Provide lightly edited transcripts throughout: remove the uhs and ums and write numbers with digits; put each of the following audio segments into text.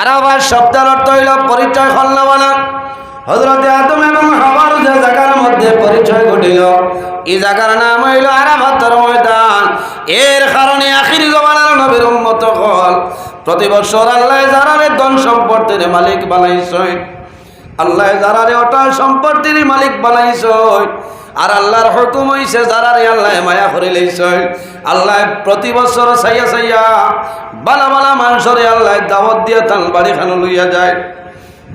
আরাফাত শব্দের অর্থ হইল পরিচয় খলনাবানা। হযরতে আদম এবং হাওয়ার যে জায়গার মধ্যে পরিচয় ঘটিল এই জায়গার নাম হইল আরাফাতের ময়দান। এর কারণে আখিরি জমানার নবীর উম্মত হল প্রতি বছর আল্লাহ যারারে ধন সম্পত্তির মালিক বানাইছেন, আল্লাহ যারারে অটল সম্পত্তির মালিক বানাইছেন, আর আল্লাহর হুকুম হইছে যারারে আল্লাহ মায়া করে লইছেন, আল্লাহ প্রতি বছর সাইয়া সাইয়া বালা বালা মানুষরে আল্লাহ দাওয়াত দিয়ে তান বাড়ি খানো লইয়া যায়।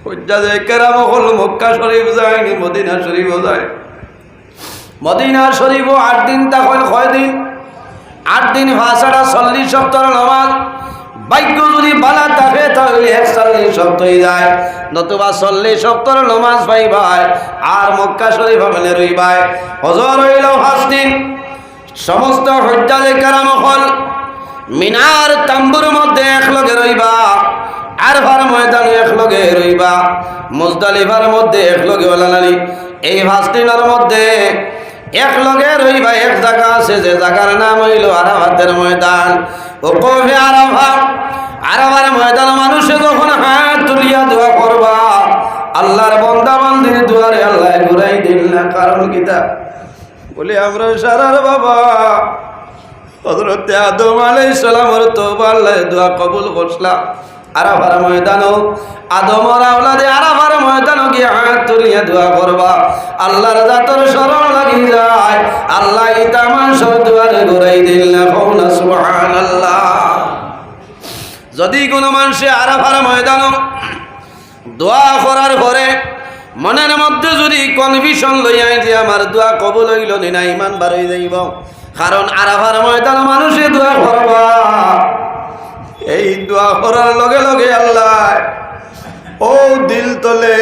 হুজ্জাজে কেরাম হল মক্কা শরীফ যায়নি, মদিনা শরীফও যায়। মদিনা শরীফও 8 দিন তখন কয় দিন? 8 দিন ভাষাটা 40 সপ্তাহ নামাজ। ভাগ্য যদি বালা থাকে তাহলে 41 সপ্তাহ যায়, নতুবা 40 সপ্তাহ নামাজ পাইবাই আর মক্কা শরীফ আমলে রইবাই। হজর হইল 5 দিন। সমস্ত হুজ্জাজে কেরাম হল মিনার তাম্বুর মধ্যে একলগে রইবা, আরফার ময়দানে একলগে রইবা, মুজদালিফার মধ্যে একলগে ওলালানি। এই 5 দিনের মধ্যে একলগে রইবা। এক জায়গা আছে যে জায়গার নাম হইল আরাফাতের ময়দান। ওকফে আরাফা, আরাফার ময়দান মানুষে যখন হাত তুলিয়া দোয়া করবা আল্লাহর বান্দা বান্দির দুয়ারে আল্লাহ ঘুরাই দিল না। কারণ কিতা বলি আমরা সারার বাবা হযরতে আদম আলাইহিস সালামের তওবা আল্লাহ দোয়া কবুল করছলা। আরাফার ময়দানও আদমর আওলাদে আরাফার ময়দানও গিয়ে হাত তুলিয়া দোয়া করবা, আল্লাহর জাতর শরণ লাগি যায়, আল্লাহ ইতা মানুষের দুয়ারে ঘুরাই দিল না। কওনা সুবহানাল্লাহ। যদি কোনো মানুষে আরাফার ময়দানও দোয়া করার পরে মনের মধ্যে যদি কনফিউশন লইয়াই যে আমার দোয়া কবুল হইল না, ইমান বার হয়ে যাইব। কারণ আরাফার ময়দান মানুষে দোয়া করবা, এই দোয়া করার লগে লগে আল্লাহ ও দিল তলে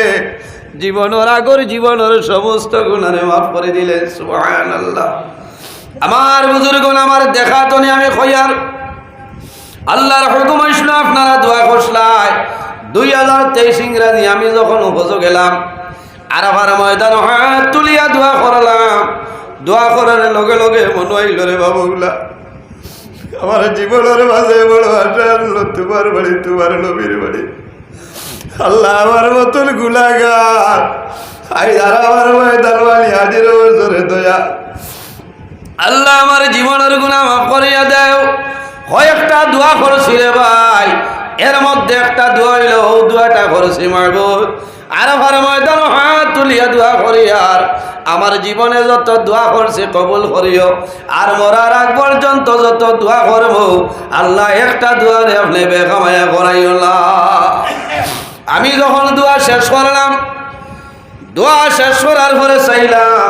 জীবনের আগর জীবনের সমস্ত গুনাহে মাফ করে দিলেন। সুবহানাল্লাহ। আমার বুজুর্গণ আমার দেখা তো নি আমি খয়ার আল্লাহর হুকুম হইছিল আপনারা দোয়া করছলাই। 2023 ইংরাজি আমি যখন হজ গেলাম আরাফার ময়দান হাত তুলিয়া দোয়া করলাম। দোয়া করার লগে লগে মনে হইল রে বাবুগুলা আমার জীবনের মাঝে বড় আশা আনলো তোমার বাড়ি, তোমার নবীর বাড়ি। আল্লাহ আমার মতন গুলাগার আই আরাফার ময়দান বালি হাজির বছরে দয়া আল্লাহ আমার জীবনের গুনাহ মাফ করিয়া দেও। কয়েকটা দোয়া করছি রে ভাই, এর মধ্যে একটা দোয়া হইল ও দোয়াটা করছি মাহবুব আরাফার ময়দান হাত তুলিয়া দোয়া করি আর আমার জীবনে যত দোয়া করছে কবুল করিও, আর মরার আগ পর্যন্ত যত দোয়া করব আল্লাহ একটা দোয়ারে আপনি বেকামায়া করাইও না। আমি যখন দোয়া শেষ করলাম, দোয়া শেষ করার পরে চাইলাম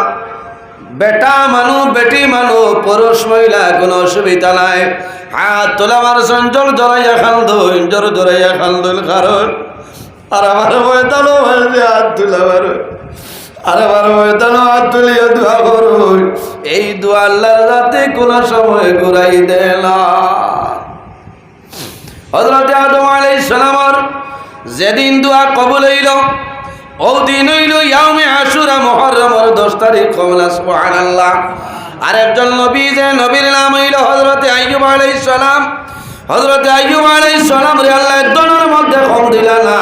বেটা মানু বেটি মানু পুরুষ মহিলা কোনো অসুবিধা নাই, হাত তোলা আমার চঞ্চল জড়াইয়া খালদুল জোর জড়াইয়া খালদুল। কারণ আর আমার ময়দানও ভাবছে হাত তুলা পারো, আর আমার ময়দানও হাত তুলিয়া দোয়া করুন। এই দোয়া আল্লাহর যাতে কোনো সময় ঘুরাই দেয় না। হযরত আদম আলাইহিস সালামের যেদিন দোয়া কবুল হইল ও দিন হইল ইয়াউমে আশুরা মুহররমের 10 তারিখ। কওনা সুবহানাল্লাহ। আরেকজন নবী যে নবীর নাম হইল হযরতে আইয়ুব আলাইহিস সালাম। হযরতে আইয়ুব আলাইহিস সালাম রে আল্লাহ জনের মধ্যে কম দিলা না,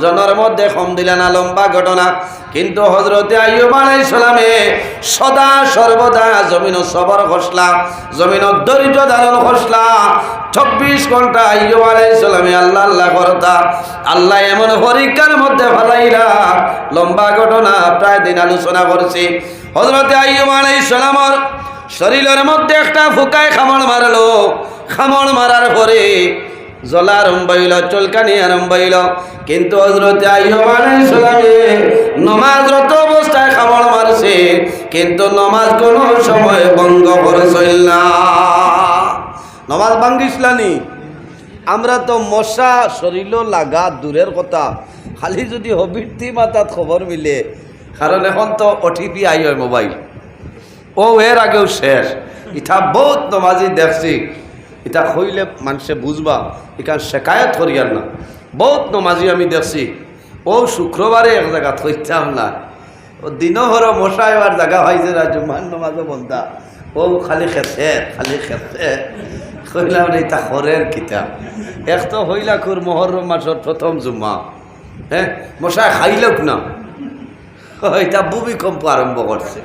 জনের মধ্যে কম দিলা না, লম্বা ঘটনা। কিন্তু হযরতে আইয়ুব আলাইহিস সালামে সদা সর্বদা জমিন সবর খসলা, জমিন ধৈর্য ধারণ খসলা। 24 ঘন্টা আইয়ুব আলাইহিস সালামে আল্লাহ আল্লাহ করতা। আল্লাহ এমন পরীক্ষার মধ্যে ফেলাইলা, লম্বা ঘটনা প্রায় দিন আলোচনা করছি। হযরতে আইয়ুব আলাইহিস সালামের শরীরের মধ্যে একটা ফুকায় খামড় মারলো। খামড় মারার পরে জ্বলা আরম্ভ হইল, চুলকানি আরম্ভ হইল। কিন্তু হযরতে আইয়ুব আলাইহিস সালামে নমাজরত অবস্থায় খামড় মারছে, কিন্তু নমাজ কোন সময় ভঙ্গ করছিল না। নমাজ ভাঙ্গিসলানি। আমরা তো মশা শরীর লাগা দূরের কথা, খালি যদি হবির্তি মাতাত খবর মিলে। কারণ এখন তো ওটিপি আই হয় মোবাইল, ও এর আগেও শেষ। ইটা বহুত নমাজি দেখছি, এটা হইলে মানুষে বুঝবা এখান শেখায়ত করিয়ার না। বহুত নমাজি আমি দেখছি ও শুক্রবারে এক জায়গা থইতাম না, ও দিনভর মশা এবার জায়গা হয়েছে না জুম্মার নমাজও বন্ধা, ও খালি খেতে খালি খেতে কইলাম রে তা খরের কিতাব এক তো হইলা খুর মহরম মাসের প্রথম জুম্মা হ্যাঁ মশাই খাইলক না এটা ভূমিকম্প আরম্ভ করছে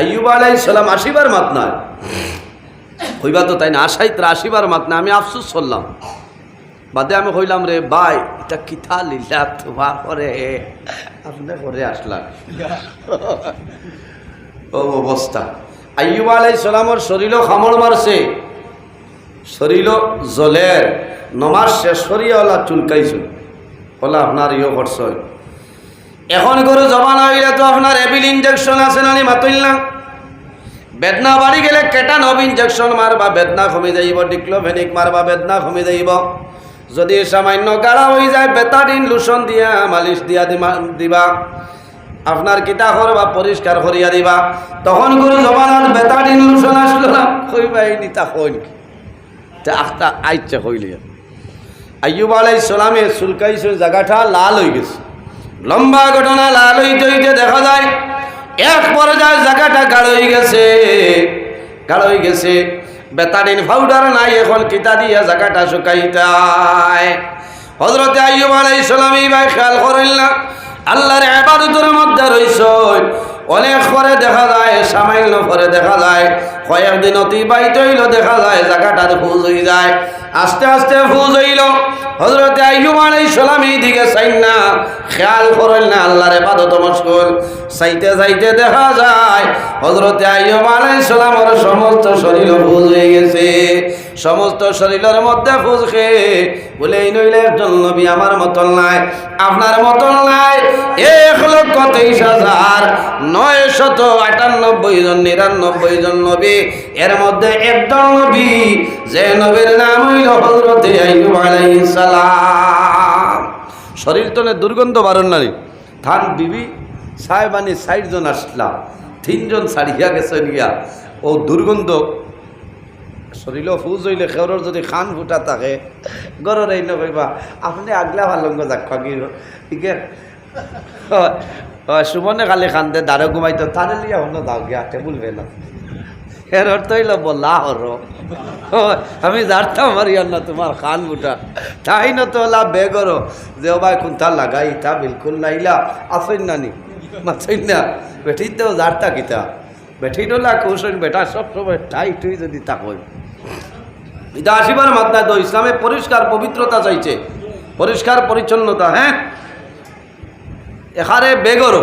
আইয়ুব আলাইহিস সালাম 80 বার মাত নয় হইবা তো তাই না 80 বার মাত না আমি আফসোস করলাম বাদে আমি কইলাম রে ভাই এটা কিথা লিলা তোমার করে আপনি করে আসলাম ও অবস্থা আইয়ুব আলাইহিস সালামের শরীরও খামড় মারছে শরীরও জলের নমাজ শেষ করিয়া ওলা চুলকাইছে ওলা আপনার করছে এখন করে জমানা হইলে তো আপনার এবিল ইঞ্জেকশন আছে নানি মাতইল বেদনা বাড়ি গেলে কেটানব ইঞ্জেকশন মারবা বেদনা কমে যাইব ডিক্লোফেনিক মারবা বেদনা কমে যাইব যদি সামান্য গাড়া হয়ে যায় বেতাডিন লোশন দিয়া মালিশ দিয়া দিবা আপনার কিতা করবা পরিষ্কার করিয়া দিবা তখন করে জমানার বেতাডিন লোশন আসলো না কইবাই নিতা কইন আখতা আইচ্ছে কইলিয়া আইয়ুব আলাইহিস সালামে চুলকাইছে জায়গাটা লাল হয়ে গেছে লম্বা ঘটনা লাল হইতে হইতে দেখা যায় এক পর্যায়ে জায়গাটা গাঢ় হয়ে গেছে বেতাডিন পাউডার নাই এখন কিতা দিয়া জায়গাটা শুকাইতায় হযরতে আইয়ুব আলাইহিস সালাম এই ভাই খেয়াল করেন না আল্লাহর ইবাদতের মধ্যে রইছে অনেক পরে দেখা যায় সামান্য পরে দেখা যায় কয়েকদিন অতিবাহিত হইল দেখা যায় জায়গাটার ফুজ হয়ে যায় আস্তে আস্তে ফুজ হইল হযরতে আইয়ুব আলাইহিস সালাম এই দিকে চাইন না খেয়াল করেন না আল্লাহর ইবাদত মশগুল চাইতে চাইতে দেখা যায় হযরতে আইয়ুব আলাইহিস সালামের সমস্ত শরীর ফুজ হয়ে গেছে সমস্ত শরীরের মধ্যে ফুজ খেয়ে বলে এই নইলে একজন নবী আমার মতন নাই আপনার মতন নাই 1,23,998 জন 99 জন নবী এর মধ্যে একজন নবী যে নবীর নাম হইল হযরতে আইয়ুব আলাইহিস সালাম শরীর তনে দুর্গন্ধ বারণ নারী থান বিবি সাহেবানি 60 জন আসলা 3 জন ছাড়িয়া গেছে গিয়া ও দুর্গন্ধ শরীর ফুজ হইলে খেউরের যদি খান ফুটা থাকে গরর এই নকইবা আপনি আগলা ভালঙ্গ যাক কি ঠিক সুমনে খালি খান দে দাঁড়ে ঘুমাইতো তারে লিয়া হলো দাও গিয়া টেবুল বেলা এর অর্থ হইল বলা হর আমি জানতাম মারিয়ার না তোমার খান ফুটা তাই না তো লাভ বেগর যে ভাই কোনটা লাগাই তা বিলকুল নাইলা আসেন নানি মাছেন না বেঠিতেও জারতা কিতা বেঠিটোলা কৌশল বেটা সবসময় টাইট হয়ে যদি তা কই এটা 80 বার মাত না তো ইসলামে পরিষ্কার পবিত্রতা চাইছে পরিষ্কার পরিচ্ছন্নতা হ্যাঁ এখানে বেগর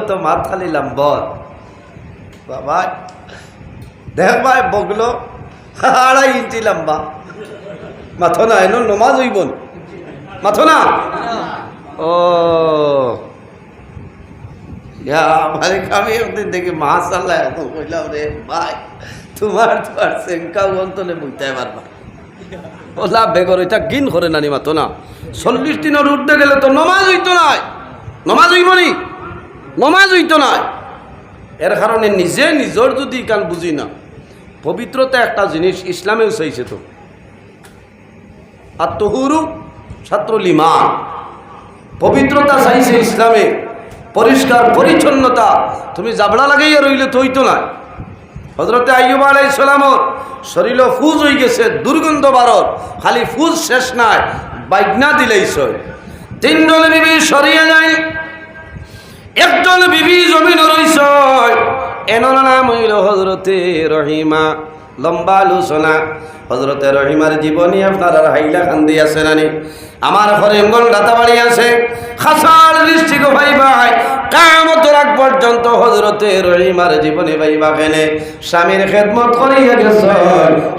তো মাত খালি লম্বর বাবা দেখ ভাই বগলো 2.5 ইঞ্চি লম্বা মাথো না এনো নমাজ হইব মাথো না ও আমার আমি একদিন দেখি মাশাআল্লাহ এখন কইলাম রে ভাই তোমার তো আর সেঙ্কা অন্তলে বুঝতে পারবা ওলা বেগর এটা গিন করে নানি মাতো না 40 দিনের উঠতে গেলে তো নমাজ হইতো না নমাজ হইব নি নমাজ হইতো না এর কারণে নিজে নিজের যদি কান বুঝি না পবিত্রতা একটা জিনিস ইসলামেও চাইছে তো আর তহুরু ছাত্রুল ঈমান পবিত্রতা চাইছে ইসলামে পরিষ্কার পরিচ্ছন্নতা তুমি জাবড়া লাগাইয়া রইলে তো হইতো না হযরতে আইয়ুব আলাইহিস সালামের শরীর ফুজ হয়ে গেছে দুর্গন্ধ বারর খালি ফুজ শেষ নাই বাইগনা দিলেইছ 3 জন বিবি সরিয়ে যায় একজন বিবি জমিন রইছ এনার নাম হইল হযরতে রহিমা লম্বা আলোচনা হযরতে রহিমার জীবনী আপনারা হাইলা কান্দি আছে নানি আমার ঘরে এমন দাতাবাড়ি আছে খাসার দৃষ্টি গো ভাই ভাই কিয়ামতের আগ পর্যন্ত হযরতে রহিমার জীবনে ভাই বাকেনে স্বামীর খেদমত করিয়া গেছে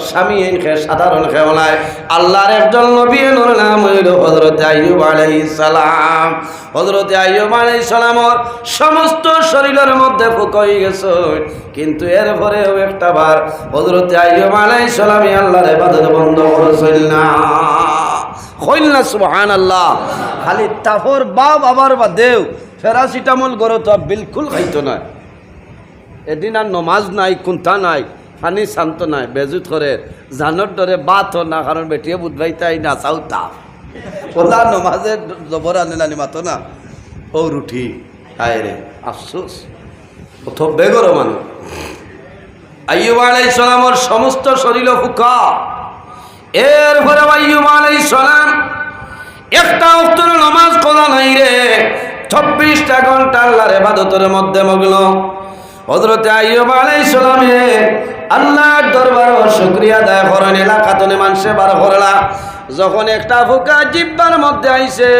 স্বামী এনকে সাধারণ কেউ নাই আল্লাহর একজন নবী এর নাম হইল হযরতে আইয়ুব আলাইহিস সালাম হযরতে আইয়ুব আলাইহিস সালামের সমস্ত শরীরের মধ্যে ফুক হয়ে গেছে কিন্তু এরপরেও একটা বার হযরতে আইয়ুব আলাইহিস সালাম আল্লাহর ইবাদত বন্ধ করেছিল না কইলনা সুবহানাল্লাহ খালি তাফর বাপ আবার বা দেও প্যারাসিটামল গরো তো বিলকুল খাইতো না এদিন আর নমাজ নাই কুন্থা নাই পানি শান্ত নাই বেজুত করে জানোর ডরে বাত না কারণ বেটিয়ে বুধবাই তাই না চাউতা ওলা নমাজের জবর আনে নানি মাতো না ও রুঠি হায় রে আফসোস প্রথম বেগর মানুষ আইয়ুব আলাইহিস সালামের সমস্ত শরীর ফুকা। এরপরে আইয়ুব আলাইহিস সালাম একটা ওয়াক্তের নামাজ পড়া নাই রে, 24টা ঘন্টা আল্লাহর ইবাদতের মধ্যে মগ্ন। হযরত আইয়ুব আলাইহিস সালামে আল্লাহর দরবারে শুকরিয়া আদায় করেন, এলাকাতনে মানুষে বার করলা। যখন একটা ফুকা জিহ্বার মধ্যে আইছে,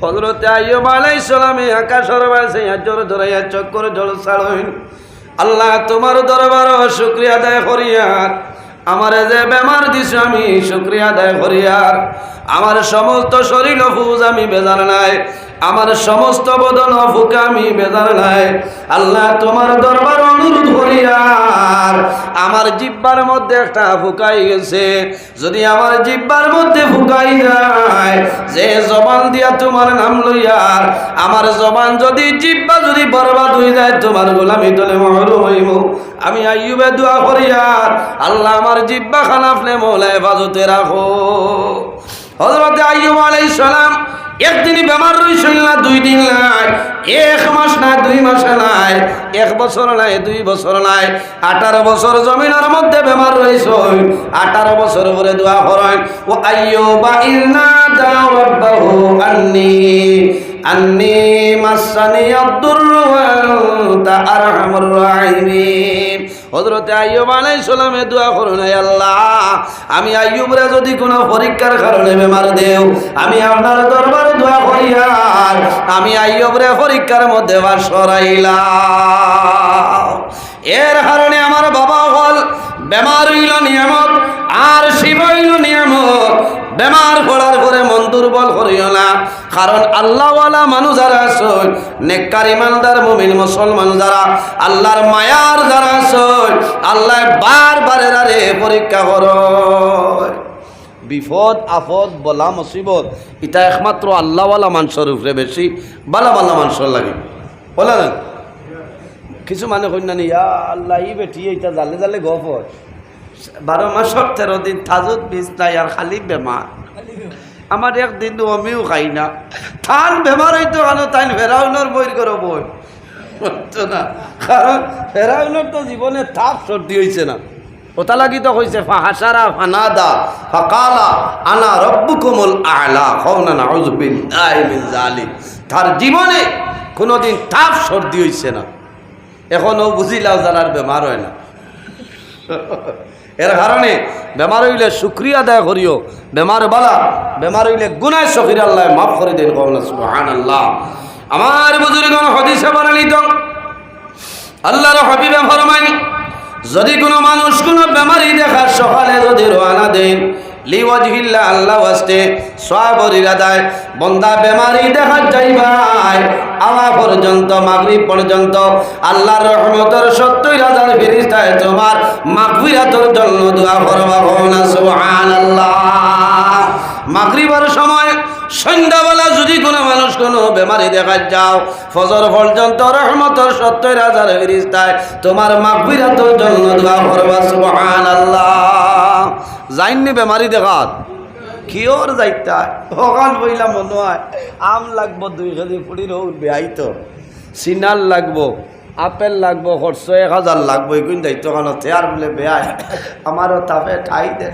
হযরত আইয়ুব আলাইহিস সালামে আকাশের বাসে জোর ধরাইয়া চক্কর জল ছাড়েন, আল্লাহ তোমার দরবারে শুকরিয়া আদায় করিয়ার আমারে যে বেমার দিছ আমি শুকরিয়া আদায় করিয়ার আমার সমস্ত শরীর ফুজ আমি বেজার নাই, আমার সমস্ত বদন ফুকা আমি বেজার নাই। আল্লাহ তোমার দরবার অনুরোধ করিয়ার আমার জিহ্বার মধ্যে একটা ফুকাই গেছে, যদি আমার জিহ্বার মধ্যে ফুকাই যায়, যে জবান দিয়া তোমার নাম লইয়ার আমার জবান যদি জিহ্বা যদি বরবাদ হয়ে যায়, তোমার গোলামি তলে মহরুম হইব। আমি আইয়ুবে দোয়া করিয়ার আল্লাহ আমার জিহ্বা খানা আপনি মৌলা হেফাজতে রাখো। হযরত আইয়ুব আলাইহিস সালাম একদিনই বেমার রইছিল না, 2 দিন নাই, 1 মাস নাই, 2 মাস নাই, 1 বছর নাই, 2 বছর নাই, 18 বছর জমিনের মধ্যে বেমার রইছে। 18 বছর পরে দোয়া করেন, ও আইয়ুবা ইন্নাদা রাব্বাহু আন্নি মাসানিয়াদ দুররু ওয়া আনতা আরহামুর রাহিমিন। হযরত আইয়ুব আলাইহিস সালামে দোয়া করেন, হে আল্লাহ আমি আইয়ুবরে যদি কোনো পরীক্ষার কারণে বেমার দেও, আমি আপনার দরবারে দোয়া করিয়ার আমি আইয়ুবরে পরীক্ষার মধ্যে বসাইলাম। এর কারণে আমার বাবা হল বেমার হইল নিয়ামত, আর শিব হইল নিয়ামত। বেমার পড়ার পরে মন দুর্বল করিও না, কারণ আল্লাহওয়ালা মানুষ যারা আছে, নেককার ইমানদার মুমিন মুসলমান যারা আল্লাহর মায়ার যারা আছে, আল্লাহ বারবার এরারে পরীক্ষা করে। বিপদ আপদ বলা মুসিবত এটা একমাত্র আল্লাহওয়ালা মানুষের উপরে বেশি, বালা বালা মানুষের লাগে বলা না। কিছু মানে কন্যা নেই আল্লাহ ই বেটি এইটা জালে জালে গপ 12 মাস 13 দিন তাজুদ বিষ নাই আর খালি বেমার। আমার একদিন আমিও খাই না, থান বেমার হইতো কেন তাই ফেরাউনের বই করে বই হতো না, কারণ ফেরাউনের তো জীবনে তাপ সর্দি হয়েছে না। ওটা লাগি তো কইছে ফাহাসারা ফানাদা ফাকালা আনা রব্বুকুমুল আ'লা খাওনা নাউযু বিল্লাহি মিন যালিক। তার জীবনে কোনোদিন তাপ সর্দি হয়েছে না, এখনও বুঝিলাও যারার বেমার হয় না। এর কারণে বেমার হইলে শুকরিয়া আদায় করিও, বেমার বালা বেমার হইলে গুনাহ সগীরা আল্লাহ মাফ করে দেন। কওনা সুবহানাল্লাহ। আমার বুজুর্গগণ হাদিসে বর্ণিত আল্লাহর হাবিবে ফরমান, যদি কোনো মানুষ কোনো বেমারি দেখার সকালে যদি রওনা দেন লিওয়াজহিল্লাহ আল্লাহ ওয়াস্তে সওয়াবের ইরাদায় বন্দা বেমারি দেখা যাইবাই আওয়া পর্যন্ত মাগরিব পর্যন্ত আল্লাহর রহমতের 70,000 ফেরেশতায় তোমার মাগফিরাতের জন্য দোয়া করবা। না সুবহানাল্লাহ। মাগরিবের সময় সন্ধ্যাবেলা যদি কোনো মানুষ কোনো বেমারি দেখা যাও, ফজর পর্যন্ত রহমতের 70,000 ফেরেশতায় তোমার মাগফিরাতের জন্য দোয়া করবা। সুবহানাল্লাহ। যাইনি বেমারি দেখাত কিওর যাইতা সকাল বইলা মনে হয় আম লাগবো 2 কেজি পুড়ির উঠবে, আইতো সিনার লাগবো, আপেল লাগবো, খরচ 1000 লাগবো, এগুন যাইতো কেন আর বলে বেয়াই আমারও তাপে ঠাই দে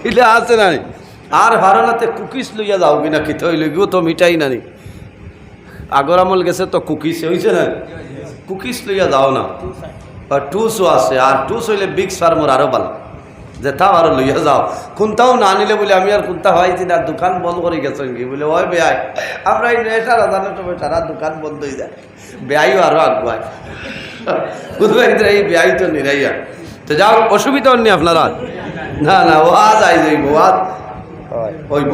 ইলে আছে না। আর ভারনাতে কুকিস লইয়া যাও কিনা কি থই লইগিও তো মিঠাই নানি, আগর আমল গেছে তো কুকিস হয়েছে না, কুকিস লইয়া যাও না। টুসও আছে, আর টুস হইলে বিগ ফার্মর আরো ভালো, যেতাও আরো লইয়া যাও। কোনটাও না নিলে বলে আমি আর কোনটা হয়েছি না, দোকান বন্ধ করে গেছেন কি বলে ওই বেয়াই আমরা এই নেশার আদানের সময় সারা দোকান বন্ধ হয়ে যায়, বেয়াইও আরো আগুয়ায় বুঝবেন এই বেয়াই তো নিরাইয়া। তো যাও অসুবিধা নেই আপনারা, না না ওয়াজ আই যাইব ওয়াজ হইব।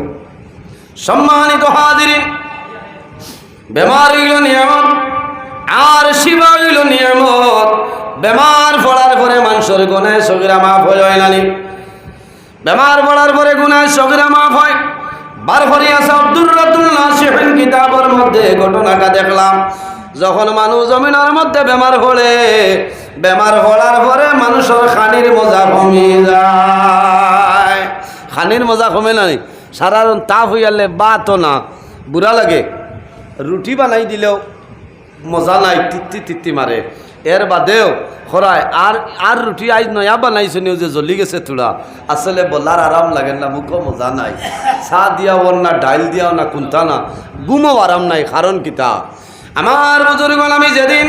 সম্মানিত হাজিরিন, বেমার হইল নিয়ামত আর শিবা হইল নিয়ামত। বেমার পড়ার পরে মানুষের গুনাহ সগীরা মাফ হয় নানি, বেমার পড়ার পরে গুনাহ সগীরা মাফ হয়। বারফরিয়া আব্দুর নাসিহিন কিতাবের মধ্যে ঘটনাটা দেখলাম, যখন মানুষ জমিনের মধ্যে বেমার পড়ে, বেমার পড়ার পরে মানুষের খানির মজা কমে যায়। খানির মজা কমে নাই, সাধারণ তাপ হইয়ালে বাতো না বুড়া লাগে, রুটি বানাই দিলেও মজা নাই, তিত্তি তিত্তি মারে। এর বাদেও খরায় আর রুটি আইজ নয়া বানাইছে নিউ যে জ্বলি গেছে থোড়া আসলে বলার আরাম লাগে না, মুখও মজা নাই, চা দিয়াও না ডাইল দিয়াও না কুন্তা না, গুমও আরাম নাই। কারণ কিতা আমার বুজুর্গ, আমি যেদিন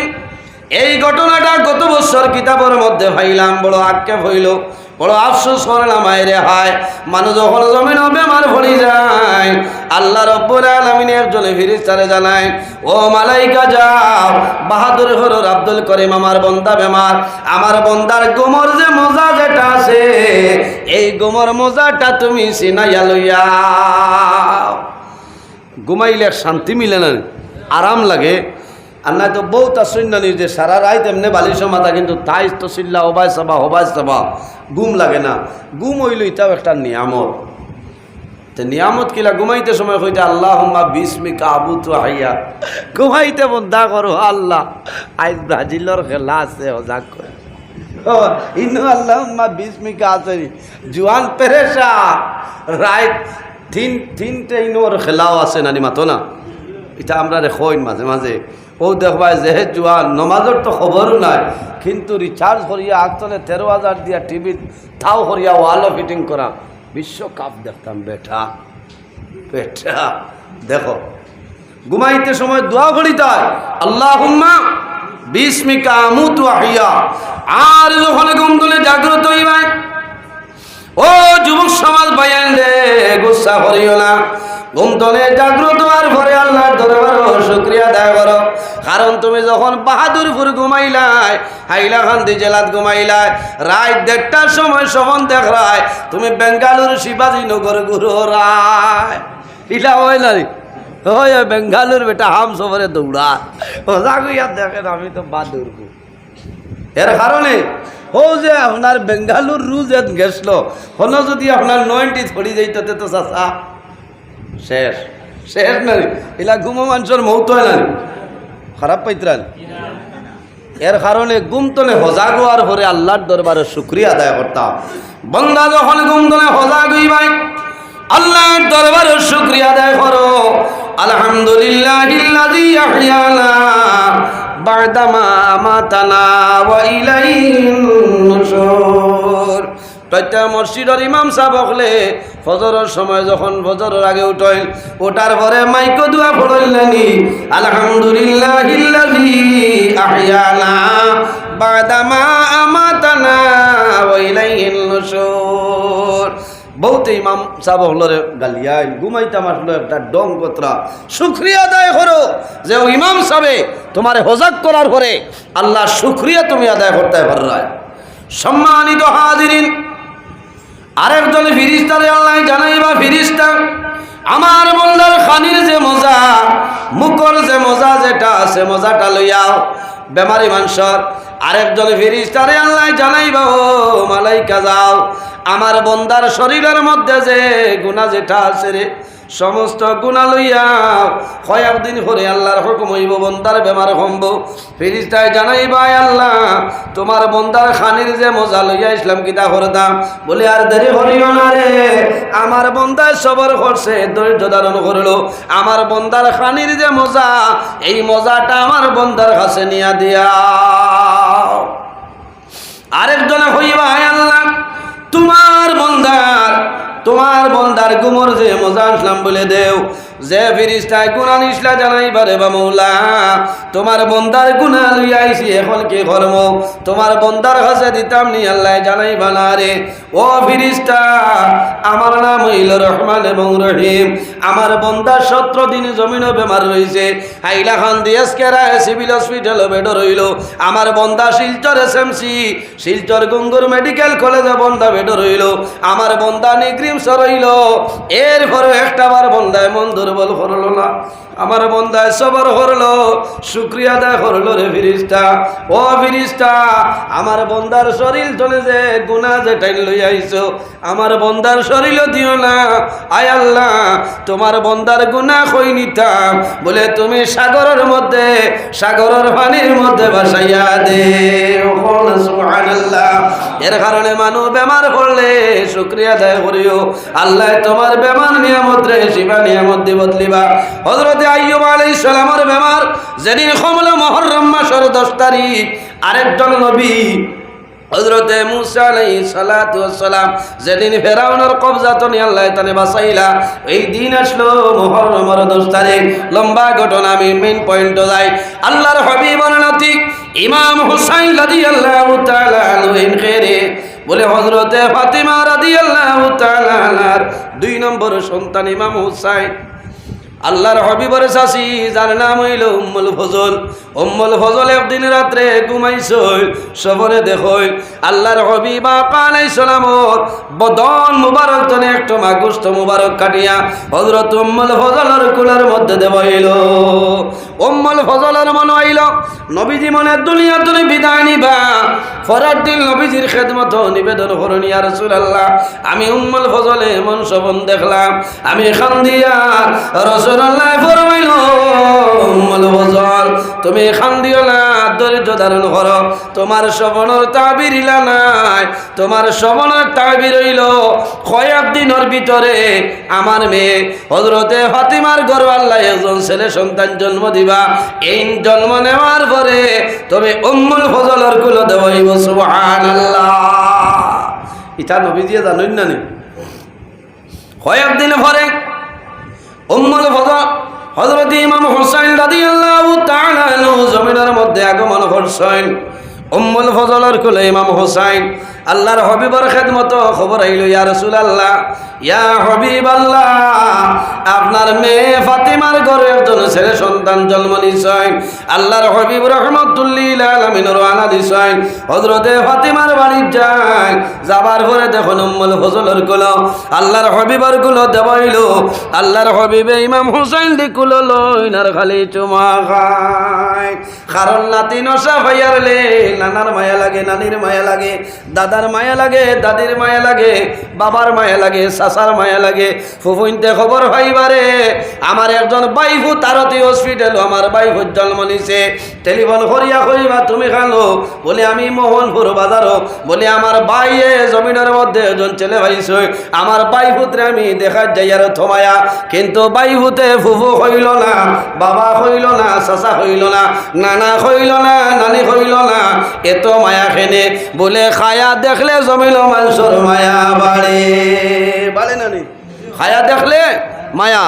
এই ঘটনাটা গত বছর কিতাবের মধ্যে পাইলাম, বড় আক্ষেপ হইল, বড় আফসোস করলাম। আয়রে হায়, মানুষ যখন জমিন বেমার পড়ি যায়, আল্লাহ রব্বুল আলামিন একজনে ফেরেশতারে জানায়, ও মালাইকা যাও, বাহাদুর হরর আব্দুল করিম আমার বন্দা বেমার, আমার বন্দার গোমর যে মজা যেটা আছে, এই গোমর মজাটা তুমি চিনাইয়া লইয়া। ঘুমাইলে শান্তি মিলে না, আরাম লাগে। আর নাই তো বহুত আসন্য যে সারা রাত এমনি বালিশ মাথা, কিন্তু তাই তো চিল্লা হবাই চাবা ঘুম লাগে না। ঘুম হইল এটাও একটা নিয়ামত। তো নিয়ামত কিলা? ঘুমাইতে সময় কইতে আল্লাহুম্মা বিসমিকা আবুতু হাইয়া, ঘুমাইতে বন্ধা করো আল্লাহ আজ ব্রাজিলের খেলা আছে হজাক করে ইনু আল্লাহুম্মা বিসমিকা আছে জুয়ান পেরেশা রাইট তিনটে ইনোর খেলাও আছে নানি মাতো না, এটা আমরা রেখইন মাঝে মাঝে। ও দেখবাই যে জুয়ান নমাজের তো খবরও নাই, কিন্তু রিচার্জ করিয়া আগতলে 13,000 দিয়া টিভি তাও করিয়া ওয়ালও ফিটিং করা। বিশ্বকাপ দেখতাম বেটা দেখো। ঘুমাইতে সময় দোয়া করি তাই আল্লাহুম্মা বিসমিকা আমুতু আহইয়া। আর যখন ঘুম তুলে জাগ্রত হইবাই, ও যুবক সমাজ বাইন রে, গুসা করিও না। ঘুমতলে জাগ্রত আর ভরে আল্লাহর দরবারে শুকরিয়া আদায় করো। কারণ তুমি যখন বাহাদুরপুর ঘুমাইলাই, হাইলাকান্দি জেলাত ঘুমাইলাই, রাত 1:30টার সময় সবন দেখরায় তুমি বেঙ্গালুরু শিবাজীনগর ঘুরায়, ইলা হয় না হয় বেঙ্গালুর বেটা হাম সফরে দৌড়া ওজাগুইয়া দেখেন। আমি তো বাহাদুরপুর এর কারণে ও যে আপনার বেঙ্গালুর রুজ গেছিল হলো, যদি আপনার 90 ছড়ি যাইতে তো চাষা শেষ শেষ নাই। এলা ঘুমো মানুষের মৌত হয় না, খারাপ পাইত্রান। এর কারণে ঘুম তলে হজাগ হওয়ার পরে আল্লাহর দরবারে শুকরিয়া আদায় করতাম। বন্দা যখন ঘুম তলে হজাগ হইবাই, আল্লাহর দরবারে শুকরিয়া আদায় করো। আলহামদুলিল্লাহিল্লাযী আহইয়ানা বা'দামা আমাতানা ওয়া ইলাইহিন নুশুর। প্রত্যেক মসজিদের ইমাম সাহেব হলে ফজরের সময় যখন ফজরের আগে উঠেন, ওঠার পরে মাইকো দোয়া পড়লেনি, আলহামদুলিল্লাহিল্লাযী আহইয়ানা বা'দামা আমাতানা ওয়া ইলাইহিন নুশুর। বহুত ইমাম সাহেব হলরে গালিয়াই ঘুমাইতাম আসলো একটা ডং পত্রা। শুকরিয়া আদায় করো যে ও ইমাম সাহেব তোমার হজাক করার পরে আল্লাহ শুকরিয়া তুমি আদায় করতে পারলাই। সম্মানিত হাজিরিন, আরেকজন ফিরিস্তারে আল্লাহ জানাইবা, ফিরিস্তা আমার বন্দার খানির যে মজা, মুখর যে মজা যেটা আছে, মজাটা লইয়াও বেমারি মানুষের। আরেকজন ফিরিস্তারে আল্লাহ জানাইবা, ও মালাইকা যাও, আমার বন্দার শরীরের মধ্যে যে গুনাহ যেটা আছে রে, সমস্ত গুনাহ লইয়া কয়েকদিন পরে আল্লাহর হুকুম হইব বন্দার বেমার কমব। ফেরেশতায় জানাইবা, আল্লাহ তোমার বন্দার খানির যে মজা লইয়া ইসলাম কিতা করতাম, বলে আর দেরি করিও না রে, আমার বন্দায় সবর করছে, ধৈর্য ধারণ করলো, আমার বন্দার খানির যে মজা, এই মজাটা আমার বন্দার কাছে নিয়া দিয়া। আরেকজনে হইবা, আল্লাহ তোমার বন্দার গুমর যে মজা আসলাম বলে দেও। যে ফিরিস্তায় গুনাহ নিসলা জানাইবারে বা মৌলা, তোমার বন্দার গুনাহ লইয়া আইছি, এখন কি করব? তোমার বন্দার কাছে দিতাম নি, আল্লাহ জানাইবা না রে। ও ফিরিস্তা, আমার নাম হইল রহমান এবং রহিম। আমার বন্দা 17 দিন জমিনে বেমার রইছে, হাইলাকান্দি এসকেরায় সিভিল হসপিটালে বেড রইল। আমার বন্দা শিলচর এসএমসি, শিলচর গঙ্গুর মেডিকেল কলেজে বন্দা বেড রইল। আমার বন্দা নিগ্রিমস রইল। এরপরে একটাবার বন্দায় মন দুর্বল করলো না, আমার বন্দায় সবর করলো, শুকরিয়া আদায় করলো রে ফিরিস্তা। ও ফিরিস্তা, আমার বন্দার শরীর চলে যে গুনাহ যেটাই লই আইছো, আমার বন্দার শরীরও দিও না। আয় আল্লাহ, তোমার বন্দার গুনাহ কই নিতাম, বলে তুমি সাগরের মধ্যে, সাগরের পানির মধ্যে ভাসাইয়া দে। সুবহানাল্লাহ। এর কারণে মানুষ বেমার পড়লে শুকরিয়া আদায় করিও, আল্লাহ তোমার বেমার নিয়ামত রে শিবা নিয়ামত দি বদলিবা। হযরত আইয়ুব আলাইহিস সালামের বেমার যেদিন কমল মুহররম মাসের 10 তারিখ, আরেকজন নবী হযরতে মুসা আলাইহিস সালাতু ওয়াস সালাম যেদিন ফেরাউনের কবজাতনি আল্লাহ তাআলা বাঁচাইলা, এই দিন আসলো মুহররমের 10 তারিখ। লম্বা ঘটনা, আমি মেইন পয়েন্টে যাই। আল্লাহর হাবিবের নাতি ইমাম হুসাইন রাদিয়াল্লাহু তাআলা আনহু খেরে বলে হযরতে ফাতিমা রাদিয়াল্লাহু তাআলা আনহার 2 নম্বর সন্তান ইমাম হুসাইন। আল্লাহর হাবিবের চাচি যার নাম হইল উম্মুল ফজল। উম্মুল ফজল একদিন রাত্রে ঘুমাইছিল, সবরে দেখই আল্লাহর হাবিব আলাইহিস সালামর বদন মুবারক তনে একটু মাগুস্ত মুবারক কাটিয়া হযরত উম্মুল ফজলের কুলের মধ্যে দেবইল। উম্মুল ফজলের মনে হইল নবীজি মনে দুনিয়া তুমি বিদায় নিবা, ফরার দিন নবীজির খেদমত নিবেদন করুন ইয়া রাসূলুল্লাহ। আমি উম্মুল ফজলে এমন স্বপ্ন দেখলাম, আমি এখান দিয়া রাসূলুল্লাহ ফরমাইল উম্মুল ফজল তুমি এখান দিও না, ধৈর্য ধারণ করো। তোমার স্বপ্নের তাবির ইলা নাই, তোমার স্বপ্নের তাবির হইল কয়েক দিনের ভিতরে আমার মেয়ে হযরতে ফাতিমার ঘর আল্লাহ একজন ছেলে সন্তান জন্ম দিবা। এই জন্ম নেওয়ার পরে তুমি উম্মুল ফজলের কুলে দেবইব। সুবহানাল্লাহ। ইটা নবীজি জানেন না নি? কয়েকদিন পরে উম্মুল ফজল হযরত ইমাম হুসাইন রাদিয়াল্লাহু তাআলা আনহু জমিনের মধ্যে আগমন করছেন। উম্মুল ফজলের কোলে ইমাম হুসাইন আল্লাহর হাবিবের খেদমত খবর আইল, ইয়া রাসূলুল্লাহ, ইয়া হাবিবাল্লাহ, আপনার মেয়ে ফাতিমার ঘরে একজন ছেলে সন্তান জন্ম নিছেন। আল্লাহর হাবিব রাহমাতুল্লিল আলামিন রওনা দিছেন, হযরতে ফাতিমার বাড়ি যায়। যাবার পরে দেখুন উম্মুল ফজলের কোলে আল্লাহর হাবিবের কোলে দেবাইল। আল্লাহর হাবিবে ইমাম হুসাইন দি কোলে লইন আর খালি চুমা খায়। কারণ নাতি নশা ভাইয়ারলে নানার মায়া লাগে, নানির মায়া লাগে, দাদার মায়া লাগে, দাদির মায়া লাগে, বাবার মায়া লাগে, চাচার মায়া লাগে। ফুফুইনতে খবর ভাইবারে আমার একজন বাইফু তারতি হসপিটাল আমার বাইফুর জন্ম নিছে। টেলিফোন করিয়া কইবা তুমি খালো বলে আমি মোহনপুর বাজারও বলে আমার বাইয়ে জমিনের মধ্যে একজন ছেলে ভাইছে, আমার বাইফুতরে আমি দেখা যাই আর থমায়া। কিন্তু বাইফুতে ফুফু হইল না, বাবা হইল না, চাচা হইল না, নানা হইল না, নানি হইল না। এত মায়া খেনে বলে খায়া দেখলে জমিল মানুষের মায়া বাড়ে, বাড়ে নানি খায়া দেখলে মায়া।